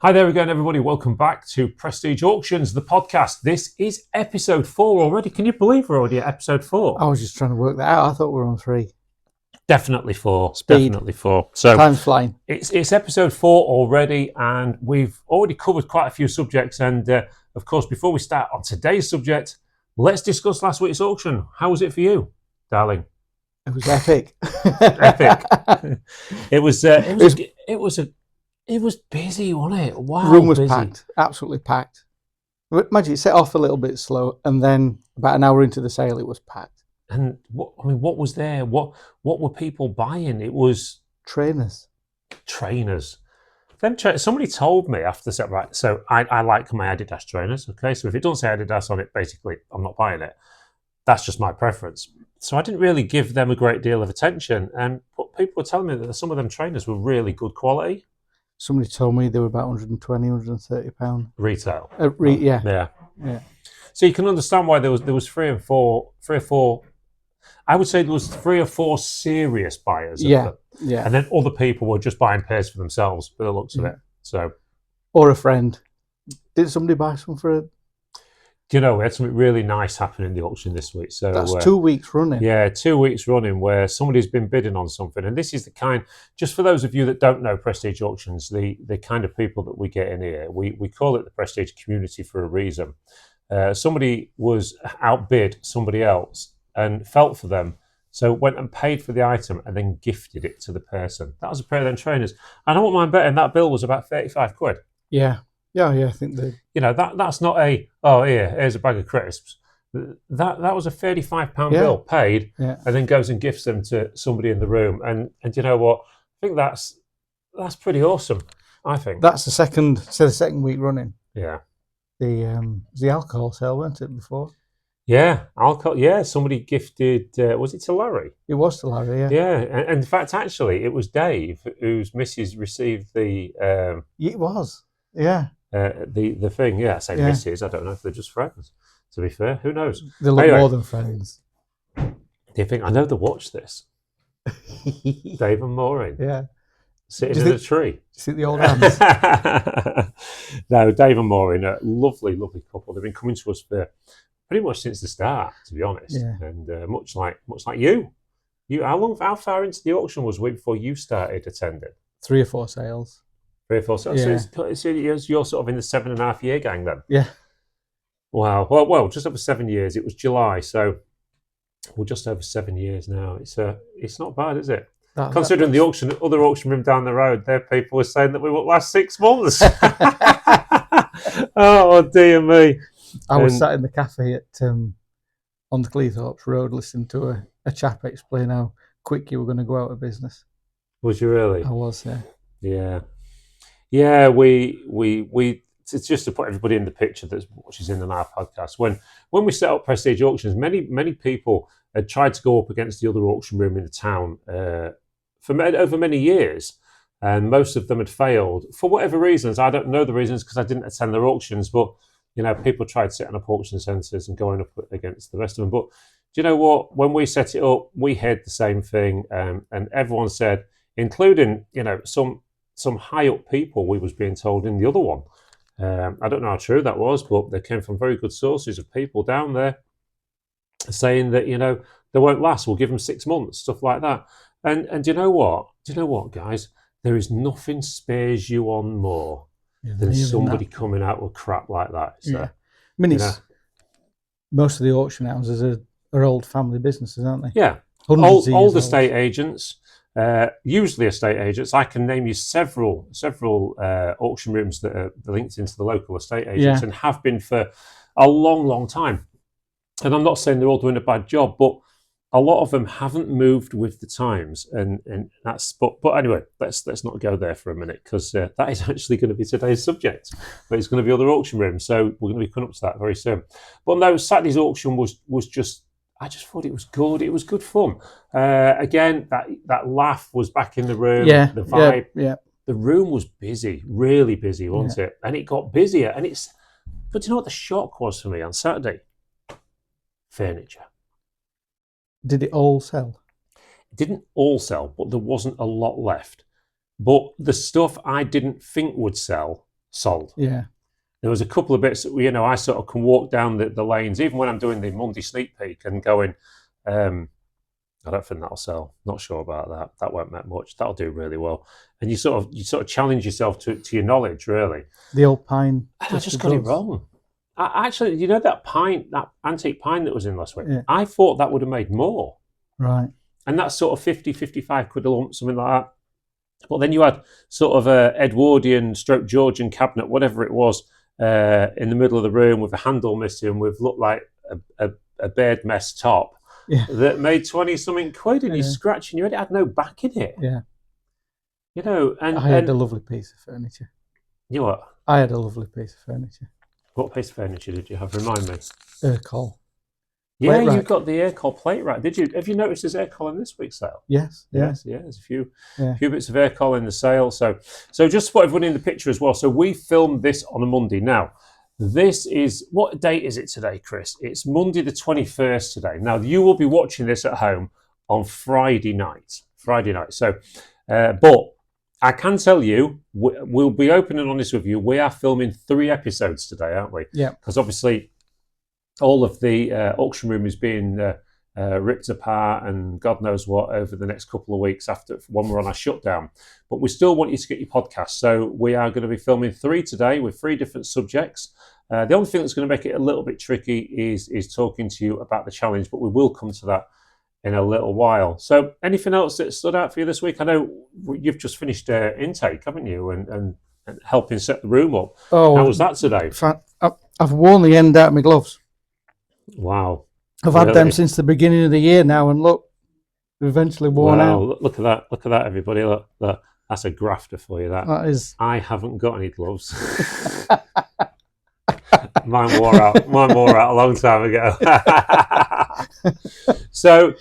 Hi there again, everybody. Welcome back to Prestige Auctions, the podcast. This is episode 4 already. Can you believe we're already at episode 4? I was just trying to work that out. I thought we were on 3. Definitely 4. Speed. Definitely 4. So time's flying. It's episode 4 already, and we've already covered quite a few subjects. And of course, before we start on today's subject, let's discuss last week's auction. How was it for you, darling? It was epic. Epic. It was busy, wasn't it? Wow. Room was busy. packed, absolutely packed. Imagine it set off a little bit slow, and then about an hour into the sale, it was packed. And what was there? What were people buying? It was Trainers. Somebody told me after the set, right? So I like my Adidas trainers. Okay, so if it doesn't say Adidas on it, basically I'm not buying it. That's just my preference. So I didn't really give them a great deal of attention. But people were telling me that some of them trainers were really good quality. Somebody told me they were about £120, £130 retail. Yeah. So you can understand why there was three or four. I would say there was 3 or 4 serious buyers. Yeah. And then other people were just buying pairs for themselves, by the looks of it. So, or a friend. Did somebody buy some for it? You know, we had something really nice happen in the auction this week. So that's 2 weeks running. Yeah, 2 weeks running where somebody's been bidding on something. And this is the kind, just for those of you that don't know Prestige Auctions, the kind of people that we get in here, we call it the Prestige community for a reason. Somebody was outbid somebody else and felt for them, so went and paid for the item and then gifted it to the person. That was a pair of them trainers. And I won't mind betting that bill was about 35 quid. Yeah. I think that. You know, that's not here's a bag of crisps. That was a £35 bill paid, and then goes and gifts them to somebody in the room. And you know what? I think that's pretty awesome. I think that's the second week running. Yeah. The alcohol sale, weren't it, before? Yeah, alcohol. Yeah, somebody gifted. Was it to Larry? It was to Larry. Yeah. Yeah, and in fact, actually, it was Dave whose missus received the. It was. Yeah. The thing. Yeah, I say missus. I don't know if they're just friends. To be fair, who knows? They look more than friends. Do you think? I know they watch this. Dave and Maureen. Yeah. Sitting in a tree. Do you think the old hands? No, Dave and Maureen, a lovely, lovely couple. They've been coming to us for pretty much since the start, to be honest. Yeah. And much like you. How far into the auction was we before you started attending? 3 or 4 sales. 3 or 4 sales. Yeah. So you're sort of in the 7.5 year gang then. Yeah. Wow. Well, just over 7 years. It was July, so we're just over 7 years now. It's not bad, is it? Considering the other auction room down the road, there people were saying that we won't last 6 months. Oh dear me! I was sat in the cafe at on the Cleethorpes Road listening to a chap explain how quick you were going to go out of business. Was you really? I was. Yeah. We. It's just to put everybody in the picture that watches in on our podcast. When we set up Prestige Auctions, many people had tried to go up against the other auction room in the town for over many years, and most of them had failed for whatever reasons. I don't know the reasons because I didn't attend their auctions, but you know, people tried setting up auction centres and going up against the rest of them. But do you know what? When we set it up, we had the same thing, and everyone said, including some high up people, we was being told in the other one. I don't know how true that was, but they came from very good sources of people down there saying that they won't last. We'll give them 6 months, stuff like that. And do you know what? Guys? There is nothing spares you on more than somebody coming out with crap like that. So, I mean, most of the auction houses are old family businesses, aren't they? Yeah, old estate agents. Usually estate agents. I can name you several auction rooms that are linked into the local estate agents and have been for a long time. And I'm not saying they're all doing a bad job, but a lot of them haven't moved with the times, and that's. But anyway, let's not go there for a minute because that is actually going to be today's subject. But it's going to be other auction rooms, so we're going to be coming up to that very soon. But no, Saturday's auction was just. I just thought it was good. It was good fun. Again, that laugh was back in the room. Yeah, the vibe. Yeah. The room was busy, really busy, wasn't it? And it got busier. But do you know what the shock was for me on Saturday? Furniture. Did it all sell? It didn't all sell, but there wasn't a lot left. But the stuff I didn't think would sell sold. Yeah. There was a couple of bits that, I sort of can walk down the lanes, even when I'm doing the Monday sneak peek and going, I don't think that'll sell. Not sure about that. That won't make much. That'll do really well. And you sort of challenge yourself to your knowledge, really. The old pine. And I just got it wrong. Actually, that antique pine that was in last week, Yeah. I thought that would have made more. Right. And that's sort of 50, 55 quid a lump, something like that. But then you had sort of a Edwardian stroke Georgian cabinet, whatever it was, in the middle of the room with a handle missing, with looked like a bird mess top. Yeah. That made 20 something quid, and you're scratching your head. It had no back in it. Yeah. And I had a lovely piece of furniture. You what? I had a lovely piece of furniture. What piece of furniture did you have? Remind me. Aircall. Yeah, you got the Aircall plate rack. Did you? Have you noticed there's Aircall in this week's sale? Yes. Yes. There's a few bits of Aircall in the sale. So just to put everyone in the picture as well. So we filmed this on a Monday. Now, this is, what date is it today, Chris? It's Monday the 21st today. Now, you will be watching this at home on Friday night. So, but I can tell you, we'll be open and honest with you. We are filming 3 episodes today, aren't we? Yeah. Because obviously, all of the auction room is being ripped apart and God knows what over the next couple of weeks after when we're on our shutdown. But we still want you to get your podcast. So we are going to be filming 3 today with 3 different subjects. The only thing that's going to make it a little bit tricky is talking to you about the challenge, but we will come to that in a little while. So anything else that stood out for you this week? I know you've just finished intake, haven't you? And helping set the room up. Oh, how was that today? I've worn the end out of my gloves. Wow. I've had them since the beginning of the year now, and look, they've eventually worn out. Look at that, everybody. Look, that's a grafter for you. That is. I haven't got any gloves. Mine wore out a long time ago. So,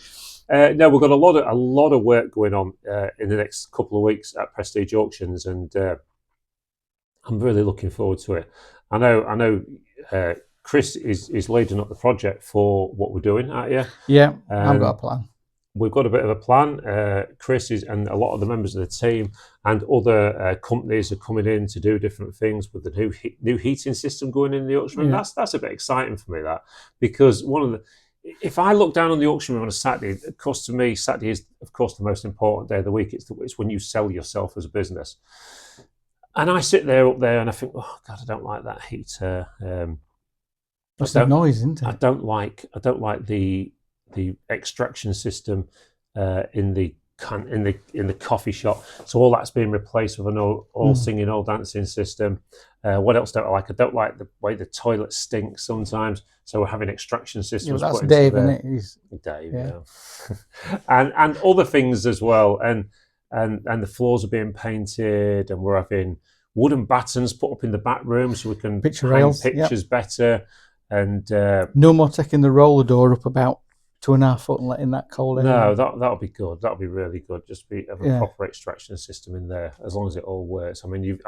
no, we've got a lot of work going on in the next couple of weeks at Prestige Auctions, and I'm really looking forward to it. I know. Chris is leading up the project for what we're doing, aren't you? Yeah, I've got a plan. We've got a bit of a plan. Chris and a lot of the members of the team and other companies are coming in to do different things with the new heating system going in the auction room. Yeah. That's a bit exciting for me, that, because if I look down on the auction room on a Saturday, of course, to me, Saturday is, of course, the most important day of the week. It's when you sell yourself as a business. And I sit up there and I think, oh God, I don't like that heater. That's the noise, isn't it? I don't like the extraction system in the coffee shop. So all that's being replaced with an all singing, all dancing system. What else don't I like? I don't like the way the toilet stinks sometimes. So we're having extraction systems. Yeah, that's Dave, isn't it? He's Dave, yeah. and other things as well. And the floors are being painted, and we're having wooden battens put up in the back room so we can picture rails, pictures better. And no more taking the roller door up about 2.5 foot and letting that cold air. No, that'll be good. That'll be really good. Just have a proper extraction system in there, as long as it all works. I mean,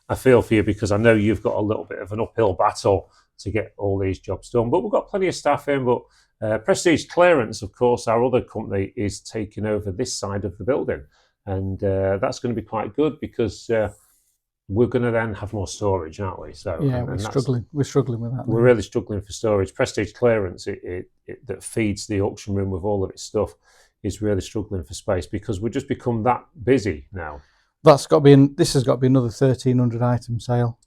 I feel for you, because I know you've got a little bit of an uphill battle to get all these jobs done. But we've got plenty of staff in. But Prestige Clearance, of course, our other company, is taking over this side of the building, and that's going to be quite good, because we're going to then have more storage, aren't we? So yeah, we're struggling with that. We're really struggling for storage. Prestige Clearance, it that feeds the auction room with all of its stuff, is really struggling for space, because we've just become that busy now. This has got to be another 1,300 item sale.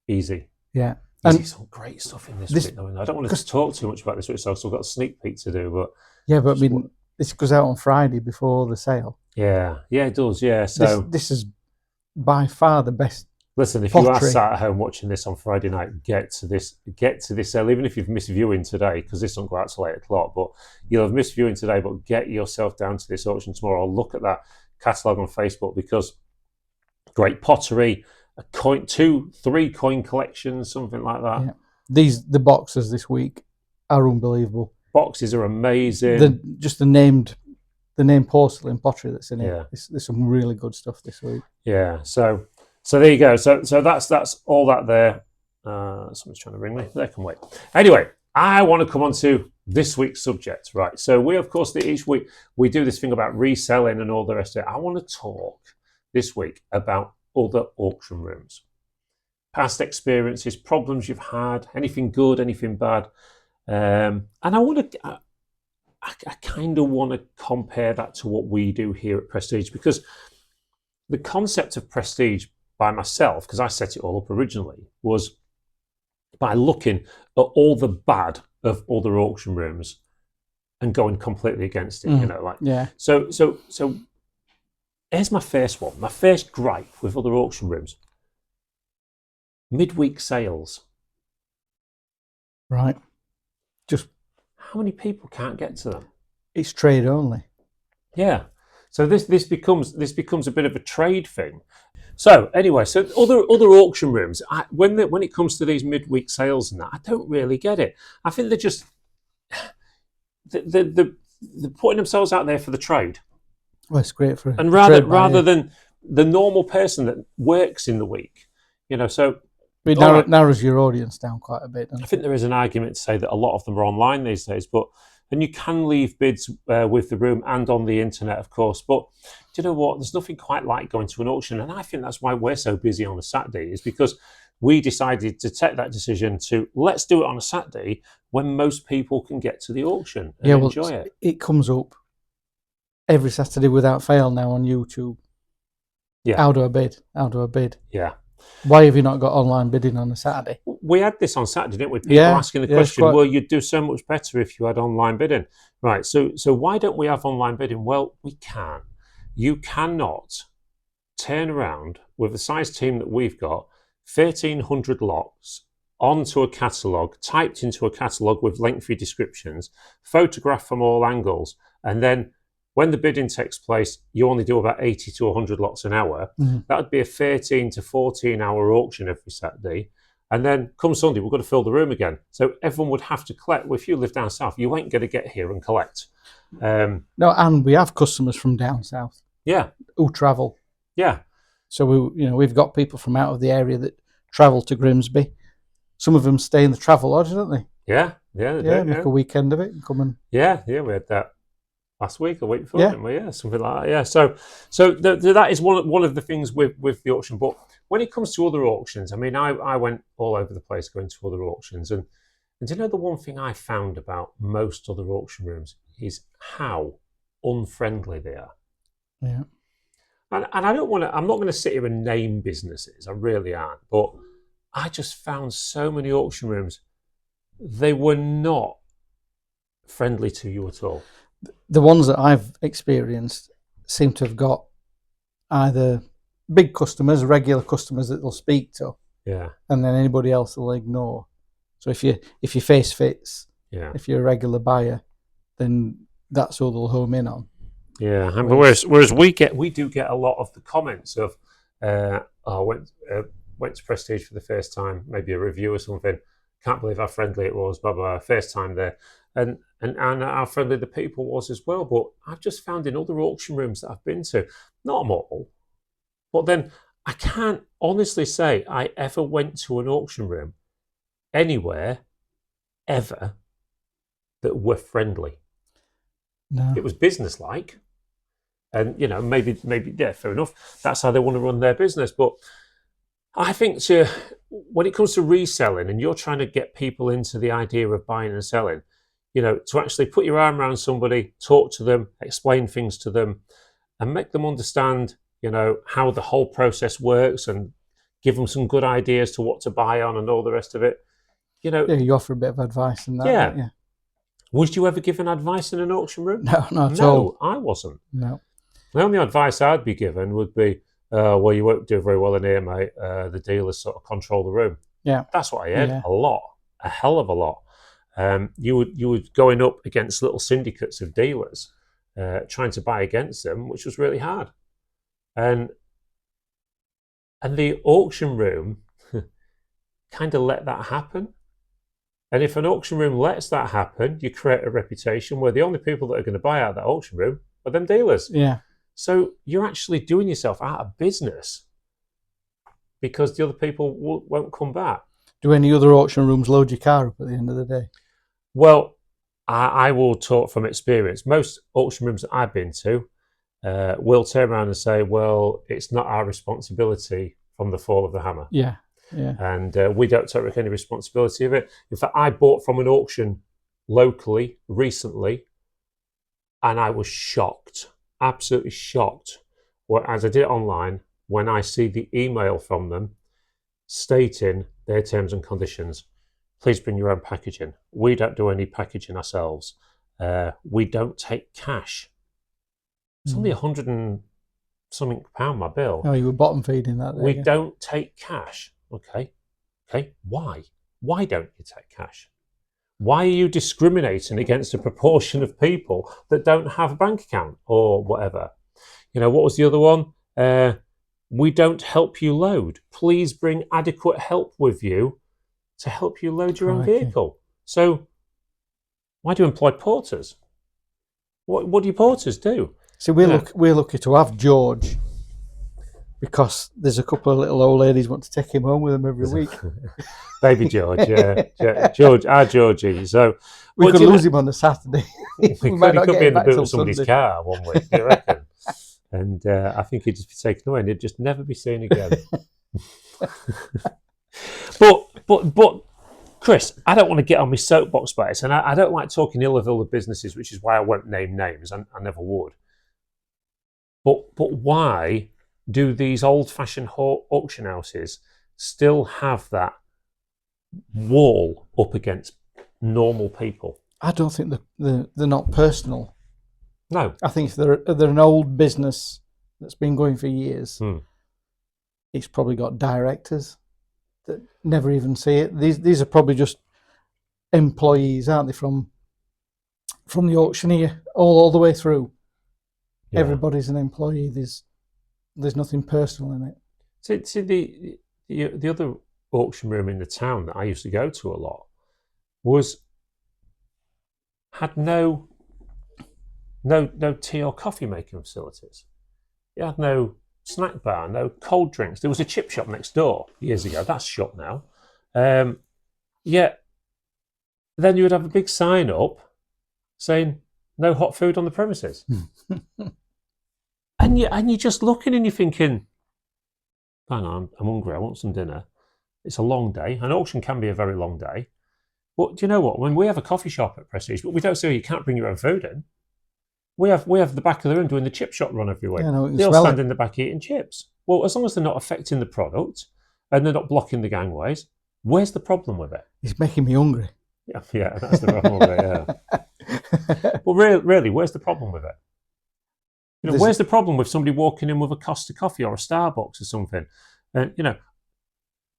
Easy. Yeah. And some great stuff in this week, though. I don't want to talk too much about this week, so I've still got a sneak peek to do. But yeah, but I mean, this goes out on Friday before the sale. Yeah, it does. Yeah, so this is by far the best. Listen, if you are sat at home watching this on Friday night, get to this sale, even if you've missed viewing today, because this won't go out till 8 o'clock, but you'll have missed viewing today, but get yourself down to this auction tomorrow, or look at that catalogue on Facebook, because great pottery, a coin, 2-3 coin collections, something like that. Yeah. The boxes this week are unbelievable. Boxes are amazing. Just the named porcelain pottery that's in it. Yeah. There's some really good stuff this week. Yeah. So there you go. So that's all that there. Someone's trying to ring me. They can wait. Anyway, I want to come on to this week's subject, right? So we, of course, each week we do this thing about reselling and all the rest of it. I want to talk this week about other auction rooms. past experiences, problems you've had, anything good, anything bad. And I kind of want to compare that to what we do here at Prestige, because the concept of Prestige by myself, because I set it all up originally, was by looking at all the bad of other auction rooms and going completely against it. So here's my first one. My first gripe with other auction rooms: midweek sales. Right. Just how many people can't get to them? It's trade only. Yeah. So this becomes a bit of a trade thing. So anyway, so other auction rooms, when it comes to these midweek sales and that, I don't really get it. I think they're just they're putting themselves out there for the trade. Well, it's great for and rather than the normal person that works in the week, So it narrows your audience down quite a bit. I think there is an argument to say that a lot of them are online these days, and you can leave bids with the room and on the internet, of course. But do you know what? There's nothing quite like going to an auction. And I think that's why we're so busy on a Saturday, is because we decided to take that decision to let's do it on a Saturday when most people can get to the auction and enjoy it. It comes up every Saturday without fail now on YouTube. Yeah. How do I bid? Yeah. Why have you not got online bidding on a Saturday? We had this on Saturday, didn't we? People asking the question, well, you'd do so much better if you had online bidding. Right, so why don't we have online bidding? Well, we can. You cannot turn around with the size team that we've got, 1,300 lots, onto a catalogue, typed into a catalogue with lengthy descriptions, photographed from all angles, and then when the bidding takes place, you only do about 80 to 100 lots an hour. Mm-hmm. That would be a 13 to 14 hour auction every Saturday. And then come Sunday, we've got to fill the room again. So everyone would have to collect. Well, if you live down south, you ain't going to get here and collect. No, and we have customers from down south. Yeah. Who travel. Yeah. So we've got people from out of the area that travel to Grimsby. Some of them stay in the travel lodge, don't they? Yeah. Yeah. They do, make a weekend of it and come and. Yeah. We had that last week or week before, didn't we? Yeah, something like that. Yeah. So that is one of the things with the auction. But when it comes to other auctions, I mean, I went all over the place going to other auctions, and do you know the one thing I found about most other auction rooms is how unfriendly they are. Yeah. And I don't want to. I'm not going to sit here and name businesses. I really aren't. But I just found so many auction rooms, they were not friendly to you at all. The ones that I've experienced seem to have got either big customers, regular customers that they'll speak to, and then anybody else they'll ignore. So if your face fits, if you're a regular buyer, then that's all they'll home in on. Yeah, but whereas we do get a lot of the comments of, I went to Prestige for the first time, maybe a review or something. Can't believe how friendly it was, blah blah. First time there, and how friendly the people was as well. But I've just found in other auction rooms that I've been to, not them all, but then I can't honestly say I ever went to an auction room anywhere ever that were friendly. No. It was businesslike, and maybe fair enough. That's how they want to run their business, but. I think when it comes to reselling and you're trying to get people into the idea of buying and selling, to actually put your arm around somebody, talk to them, explain things to them, and make them understand, how the whole process works and give them some good ideas to what to buy on and all the rest of it. You offer a bit of advice and that. Yeah. Was you ever given advice in an auction room? No, not at all. No, I wasn't. No. The only advice I'd be given would be, well, you won't do very well in here, mate. The dealers sort of control the room. Yeah, that's what I heard a hell of a lot. You would going up against little syndicates of dealers, trying to buy against them, which was really hard. And the auction room kind of let that happen. And if an auction room lets that happen, you create a reputation where the only people that are going to buy out of that auction room are them dealers. Yeah. So you're actually doing yourself out of business because the other people won't come back. Do any other auction rooms load your car up at the end of the day? Well, I will talk from experience. Most auction rooms that I've been to will turn around and say, well, it's not our responsibility from the fall of the hammer. Yeah. And we don't take any responsibility of it. In fact, I bought from an auction locally recently, and I was shocked, absolutely shocked, as I did it online, when I see the email from them stating their terms and conditions. Please bring your own packaging. We don't do any packaging ourselves. We don't take cash. It's only £100 and something my bill. Oh, you were bottom feeding that. We don't take cash. Okay. Why? Why don't you take cash? Why are you discriminating against a proportion of people that don't have a bank account or whatever? What was the other one? We don't help you load. Please bring adequate help with you to help you load your own vehicle. So why do you employ porters? What do your porters do? So we're lucky to have George, because there's a couple of little old ladies want to take him home with them every week. Baby George, yeah. George, our Georgie. So we could lose him on a Saturday. he could be in the boot of somebody's car one week, do you reckon? And I think he'd just be taken away and he'd just never be seen again. But Chris, I don't want to get on my soapbox about this, and I don't like talking ill of other businesses, which is why I won't name names, and I never would. But why do these old-fashioned auction houses still have that wall up against normal people? I don't think they're not personal. No. I think if they're an old business that's been going for years, it's probably got directors that never even see it. These are probably just employees, aren't they, from the auctioneer all the way through. Yeah. Everybody's an employee. There's nothing personal in it. See the other auction room in the town that I used to go to a lot had no tea or coffee making facilities. It had no snack bar, no cold drinks. There was a chip shop next door years ago. That's shut now. Yet then you would have a big sign up saying no hot food on the premises. And you're just looking and you're thinking, hang on, I'm hungry, I want some dinner. It's a long day. An auction can be a very long day. But do you know what? When we have a coffee shop at Prestige, but we don't say you can't bring your own food in. We have the back of the room doing the chip shop run every week. They all stand in the back eating chips. Well, as long as they're not affecting the product and they're not blocking the gangways, where's the problem with it? It's making me hungry. Yeah, that's the problem with it, yeah. Well, really, where's the problem with it? Where's the problem with somebody walking in with a Costa coffee or a Starbucks or something? And,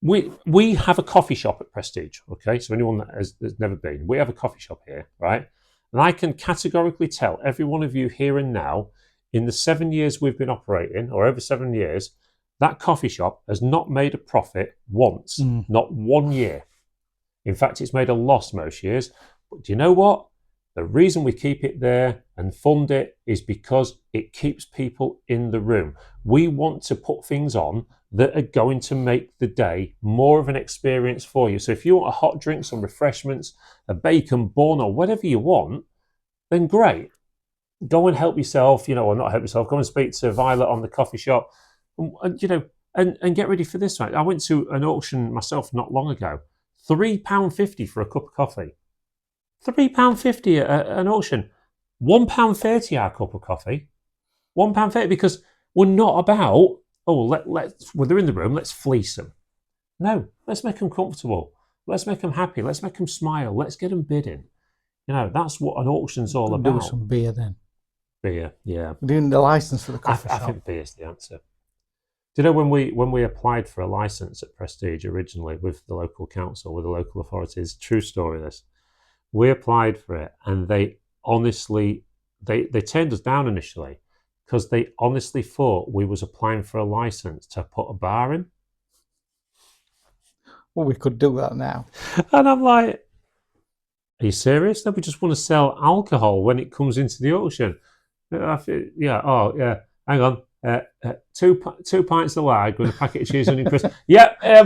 we have a coffee shop at Prestige, okay? So anyone that has never been, we have a coffee shop here, right? And I can categorically tell every one of you here and now, in the 7 years we've been operating, or over 7 years, that coffee shop has not made a profit once, not 1 year. In fact, it's made a loss most years. But do you know what? The reason we keep it there and fund it is because it keeps people in the room. We want to put things on that are going to make the day more of an experience for you. So if you want a hot drink, some refreshments, a bacon bun or whatever you want, then great. Go and help yourself, or not help yourself, go and speak to Violet on the coffee shop and get ready for this. Right? I went to an auction myself not long ago. £3.50 for a cup of coffee. £3.50 at an auction. £1.30 our cup of coffee. £1.30 because we're not about, when they're in the room, let's fleece them. No, let's make them comfortable. Let's make them happy. Let's make them smile. Let's get them bidding. That's what an auction's all about. Do some beer then. Beer, yeah. Doing the license for the coffee shop. I think beer's the answer. Do you know when we applied for a license at Prestige originally with the local council, with the local authorities, true story this, we applied for it and they honestly, they turned us down initially because they honestly thought we was applying for a license to put a bar in. Well, we could do that now. And I'm like, are you serious? No, we just want to sell alcohol when it comes into the auction. Hang on. 2 pints of lager with a packet of cheese onion crisps. Yep, here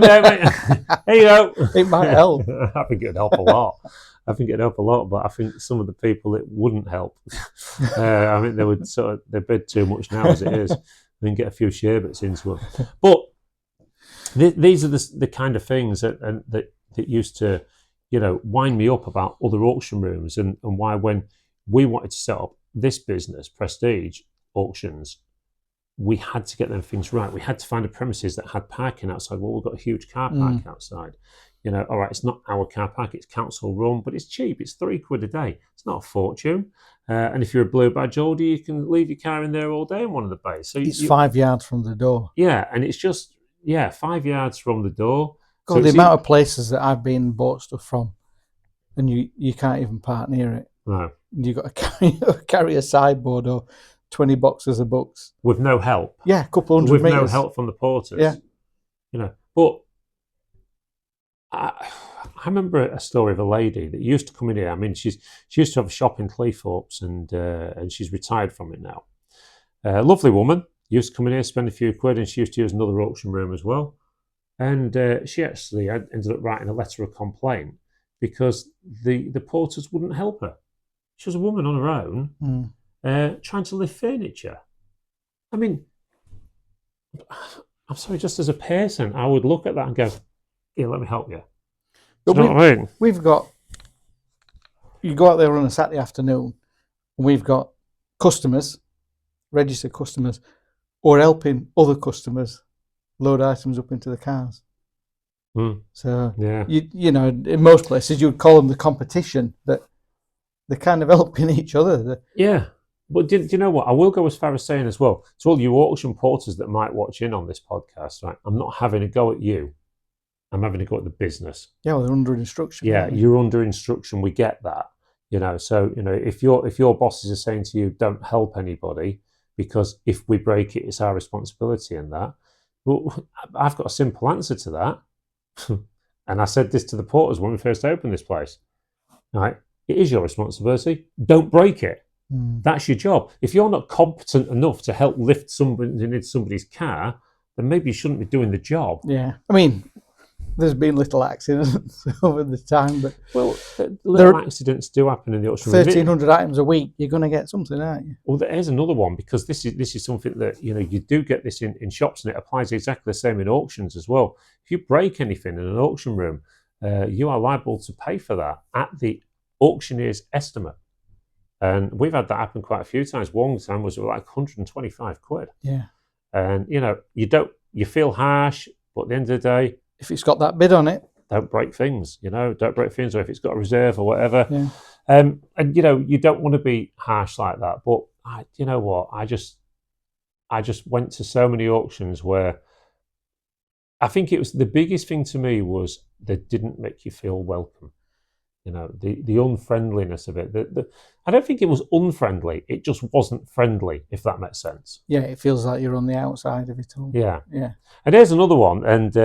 you go. It might help. I think it'd help a lot. But I think some of the people it wouldn't help. I think they would they bid too much now as it is, and get a few sherbets into them. But These are the kind of things that used to, wind me up about other auction rooms, and why when we wanted to set up this business, Prestige Auctions, we had to get them things right. We had to find a premises that had parking outside. Well, we've got a huge car park outside. All right, it's not our car park, it's council run, but it's cheap. It's £3 a day. It's not a fortune. And if you're a blue badge holder, you can leave your car in there all day in one of the bays. So it's 5 yards from the door. Yeah, and it's just 5 yards from the door. God, so the amount of places that I've been and bought stuff from, and you can't even park near it. No, you've got to carry a sideboard or 20 boxes of books with no help. Yeah, a couple hundred with meters. No help from the porters. Yeah, But I remember a story of a lady that used to come in here. I mean, she used to have a shop in Cleethorpes, and she's retired from it now. Lovely woman. Used to come in here, spend a few quid, and she used to use another auction room as well. And she actually ended up writing a letter of complaint because the porters wouldn't help her. She was a woman on her own, trying to lift furniture. I mean, I'm sorry, just as a person, I would look at that and go, "Here, let me help you." But you know what I mean? We've got, you go out there on a Saturday afternoon, and we've got customers, registered customers, or helping other customers load items up into the cars. So you know, in most places you would call them the competition, but they're kind of helping each other. Yeah, but do you know what? I will go as far as saying as well, to all you auction porters that might watch in on this podcast, right? I'm not having a go at you. I'm having a go at the business. Yeah, well, they're under instruction. Yeah, you're under instruction. We get that. So if your bosses are saying to you, "Don't help anybody because if we break it, it's our responsibility," and that. Well, I've got a simple answer to that. And I said this to the porters when we first opened this place. Right? It is your responsibility. Don't break it. That's your job. If you're not competent enough to help lift somebody into somebody's car, then maybe you shouldn't be doing the job. Yeah. I mean, there's been little accidents over the time, but little accidents do happen in the auction room. 1,300 items a week, you're going to get something, aren't you? Well, there's another one, because this is something that you do get this in shops, and it applies exactly the same in auctions as well. If you break anything in an auction room, you are liable to pay for that at the auctioneer's estimate. And we've had that happen quite a few times. One time was like 125 quid. Yeah. And you feel harsh, but at the end of the day, if it's got that bid on it, don't break things. Don't break things, or if it's got a reserve or whatever. Yeah. And you don't want to be harsh like that. But you know what? I just went to so many auctions where I think it was the biggest thing to me was they didn't make you feel welcome. The unfriendliness of it. I don't think it was unfriendly. It just wasn't friendly, if that makes sense. Yeah, it feels like you're on the outside of it all. Yeah. Yeah. And there's another one. And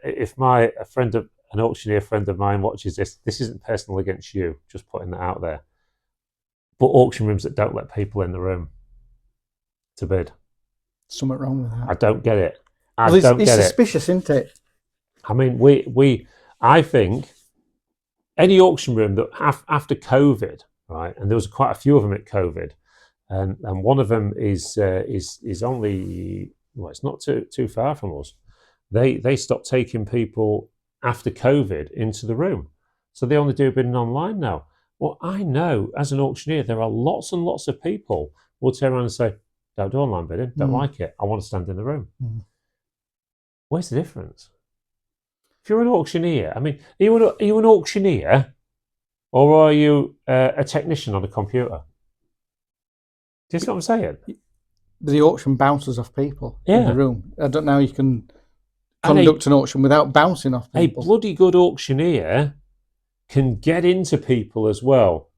if an auctioneer friend of mine watches this isn't personal against you, just putting that out there. But auction rooms that don't let people in the room to bid. Something wrong with that. I don't get it. It's suspicious, isn't it? I mean, I think any auction room that after COVID, right, and there was quite a few of them at COVID, and one of them is only, well, it's not too far from us. They stopped taking people after COVID into the room, so they only do bidding online now. Well, I know as an auctioneer there are lots and lots of people who will turn around and say, "Don't do online bidding. Don't like it. I want to stand in the room." Where's the difference? If you're an auctioneer, I mean, are you an auctioneer, or are you a technician on a computer? Do you see what I'm saying? The auction bounces off people in the room. I don't know how you can conduct an auction without bouncing off people. A bloody good auctioneer can get into people as well.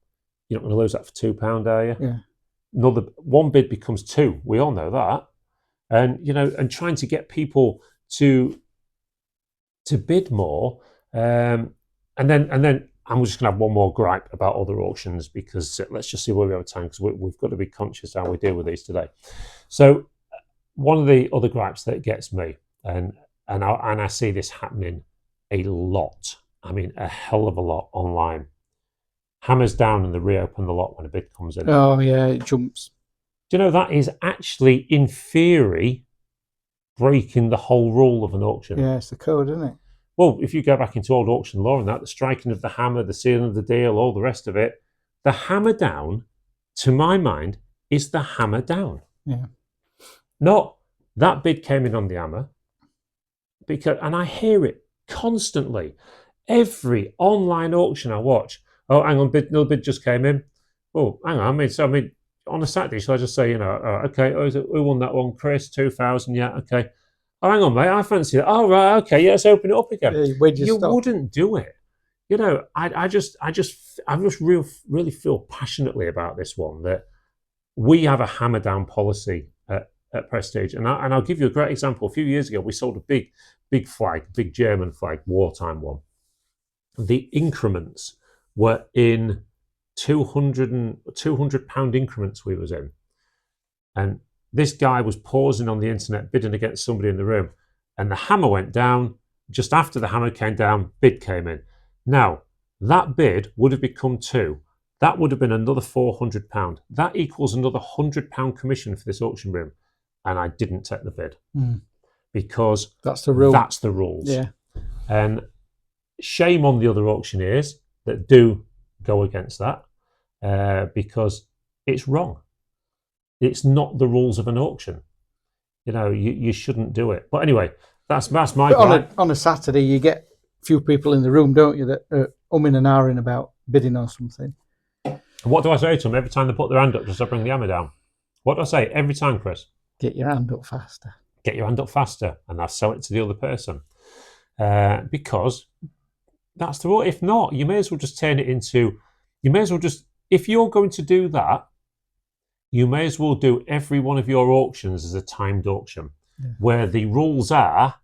You're not going to lose that for £2, are you? Yeah. Another one bid becomes two. We all know that, and trying to get people to bid more, and then I'm just going to have one more gripe about other auctions, because let's just see where we have time, because we've got to be conscious how we deal with these today. So one of the other gripes that gets me, and I see this happening a lot, I mean a hell of a lot online. Hammers down and they reopen the lot when a bid comes in. Oh yeah, it jumps. Do you know that is actually, in theory, breaking the whole rule of an auction. Yeah, it's the code, isn't it? Well, if you go back into old auction law and that, the striking of the hammer, the sealing of the deal, all the rest of it, the hammer down, to my mind, is the hammer down. Yeah. Not that bid came in on the hammer, and I hear it constantly. Every online auction I watch, oh, hang on, another bid just came in. Oh, hang on, I mean, on a Saturday, so I just say, okay, who won that one? Chris, 2,000, yeah, okay. Oh, hang on, mate, I fancy that. Oh, right, okay, yeah, let's open it up again. Yeah, you wouldn't do it. I just really feel passionately about this one, that we have a hammer down policy at Prestige. And I'll give you a great example. A few years ago, we sold a big flag, big German flag, wartime one. The increments were in 200 pound increments we was in. And this guy was pausing on the internet, bidding against somebody in the room. And the hammer went down. Just after the hammer came down, bid came in. Now, that bid would have become 2. That would have been another £400. That equals another £100 commission for this auction room. And I didn't take the bid because that's the rule. That's the rules. Yeah. And shame on the other auctioneers that do go against that because it's wrong. It's not the rules of an auction. You shouldn't do it. But anyway, that's my on a Saturday, you get a few people in the room, don't you, that are umming and ahhing about bidding on something. And what do I say to them every time they put their hand up just to bring the hammer down? What do I say every time, Chris? Get your hand up faster. Get your hand up faster, and I'll sell it to the other person. Because that's the rule. If not, you may as well just turn it into, if you're going to do that, you may as well do every one of your auctions as a timed auction, where the rules are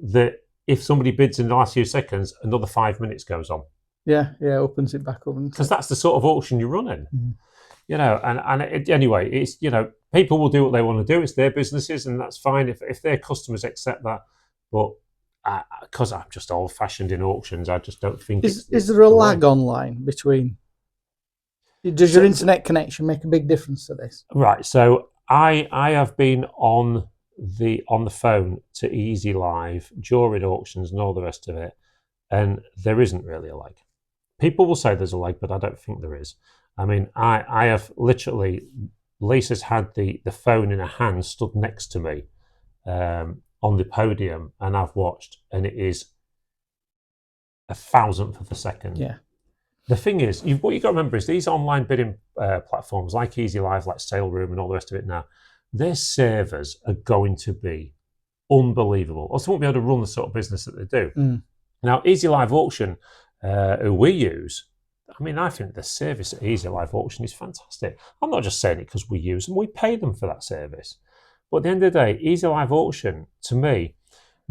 that if somebody bids in the last few seconds, another 5 minutes goes on. Yeah, opens it back up. Because that's the sort of auction you're running. Anyway, it's, people will do what they want to do. It's their businesses, and that's fine if their customers accept that. But because I'm just old-fashioned in auctions, I just don't think is there a lag online between? Does your internet connection make a big difference to this? Right. So I have been on the phone to Easy Live during auctions and all the rest of it, and there isn't really a lag. People will say there's a lag, but I don't think there is. I mean, I have literally, Lisa's had the phone in her hand stood next to me on the podium, and I've watched, and it is 1,000th of a second. Yeah. The thing is, what you've got to remember is these online bidding platforms like Easy Live, like Sale Room and all the rest of it now, their servers are going to be unbelievable. Else they won't be able to run the sort of business that they do. Now, Easy Live Auction, who we use, I mean, I think the service at Easy Live Auction is fantastic. I'm not just saying it because we use them, we pay them for that service. But at the end of the day, Easy Live Auction, to me,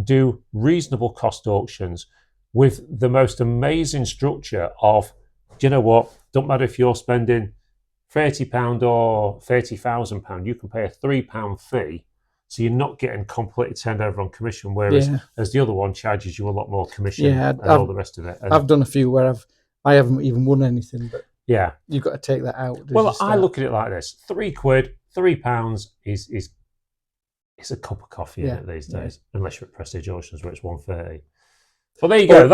do reasonable cost auctions with the most amazing structure of, do you know what? Don't matter if you're spending £30 or £30,000, you can pay a £3 fee, so you're not getting completely turned over on commission. Whereas as the other one charges you a lot more commission and all the rest of it. And I've done a few where I haven't even won anything, but you've got to take that out. Well, I look at it like this: £3, £3 is a cup of coffee in it these days, unless you're at Prestige Auctions where it's £1.30. Well, there you go.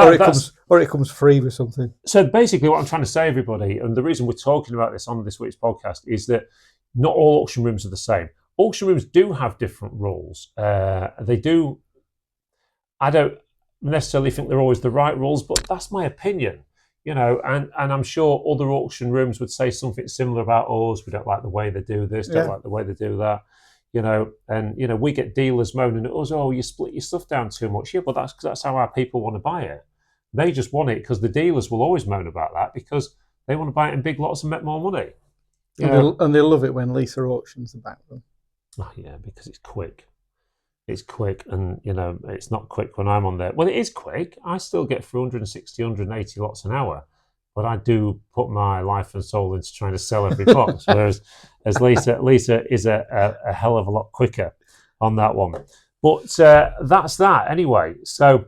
Or it comes free with something. So basically what I'm trying to say, everybody, and the reason we're talking about this on this week's podcast, is that not all auction rooms are the same. Auction rooms do have different rules. They do. I don't necessarily think they're always the right rules, but that's my opinion. And I'm sure other auction rooms would say something similar about ours. We don't like the way they do this, don't like the way they do that. We get dealers moaning at us, oh, you split your stuff down too much. Yeah, but that's how our people want to buy it. They just want it because the dealers will always moan about that because they want to buy it in big lots and make more money. And they love it when Lisa auctions about them. Oh, yeah, because it's quick. It's quick, and it's not quick when I'm on there. Well, it is quick. I still get 160, 180 lots an hour, but I do put my life and soul into trying to sell every box. Whereas Lisa is a hell of a lot quicker on that one. But that's that anyway. So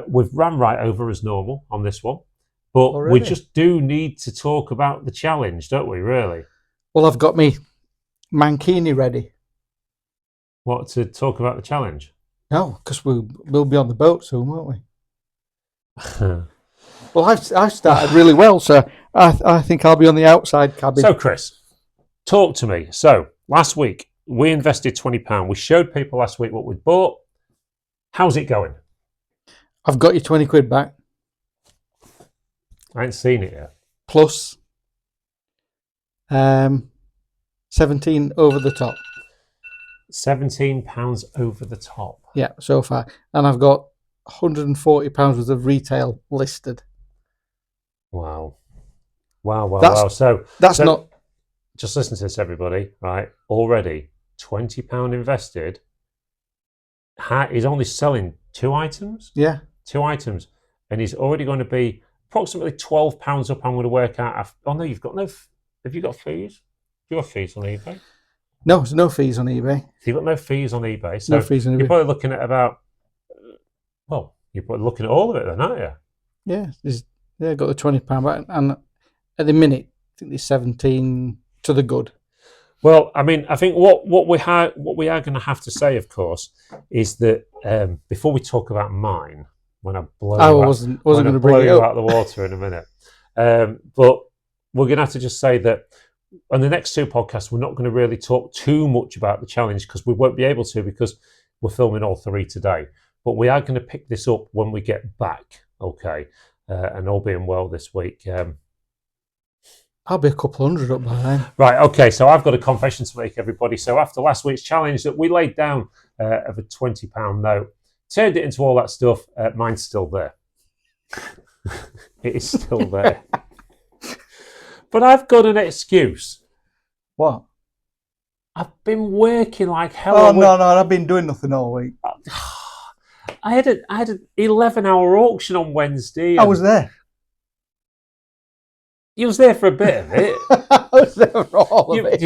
we've ran right over as normal on this one, but we just do need to talk about the challenge, don't we? Really? Well, I've got me mankini ready. What, to talk about the challenge? No, because we'll be on the boat soon, won't we? Well, I've started really well, so I think I'll be on the outside cabin. So, Chris, talk to me. So, last week we invested £20. We showed people last week what we'd bought. How's it going? I've got your 20 quid back. I ain't seen it yet. Plus 17 over the top. £17 over the top. Yeah, so far. And I've got £140 worth of retail listed. Wow. Wow. So not... Just listen to this, everybody, right? Already £20 invested. He's only selling 2 items? Yeah. 2 items. And he's already going to be approximately £12 up. I'm going to work out. Oh, no, you've got no... Have you got fees? Do you have fees on eBay? No, there's no fees on eBay. So you've got no fees on eBay. So no fees on eBay. You're probably looking at about... Well, you're probably looking at all of it then, aren't you? Yeah, got the £20 back. And at the minute, I think there's 17 to the good. Well, I mean, I think what we are going to have to say, of course, is that before we talk about mine, when I wasn't going to bring you out the water in a minute, but we're going to have to just say that on the next 2 podcasts, we're not going to really talk too much about the challenge because we won't be able to because we're filming all 3 today. But we are going to pick this up when we get back, okay? And all being well this week. I'll be a couple hundred up by then. Right, okay, so I've got a confession to make, everybody. So after last week's challenge that we laid down of a £20 note, turned it into all that stuff, mine's still there. It is still there. But I've got an excuse. What? I've been working like hell. Oh, no, I've been doing nothing all week. I had an 11-hour auction on Wednesday. I was there. You was there for a bit of it. I was there for all of it.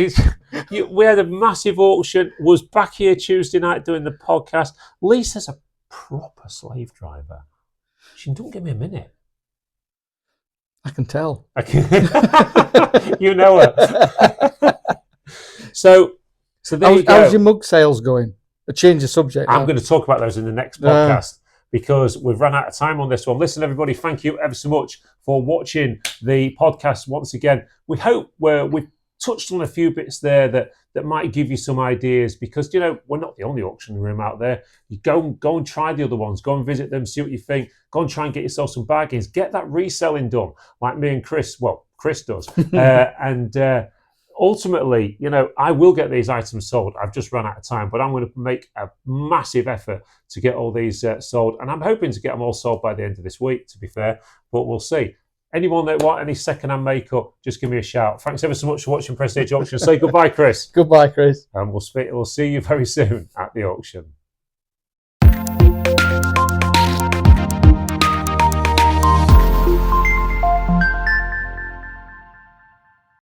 We had a massive auction, was back here Tuesday night doing the podcast. Lisa's a proper slave driver. She don't give me a minute. I can tell. You know her. So there you go. How's your mug sales going? A change of subject. I'm going to talk about those in the next podcast because we've run out of time on this one. Listen, everybody, thank you ever so much for watching the podcast once again. We hope we've touched on a few bits there that might give you some ideas because, you know, we're not the only auction room out there. You go and try the other ones. Go and visit them, see what you think. Go and try and get yourself some bargains. Get that reselling done like me and Chris. Well, Chris does. Ultimately, you know, I will get these items sold. I've just run out of time, but I'm going to make a massive effort to get all these sold. And I'm hoping to get them all sold by the end of this week, to be fair, but we'll see. Anyone that want any second-hand makeup, just give me a shout. Thanks ever so much for watching Prestige Auction. Say goodbye, Chris. Goodbye, Chris. And we'll see you very soon at the auction.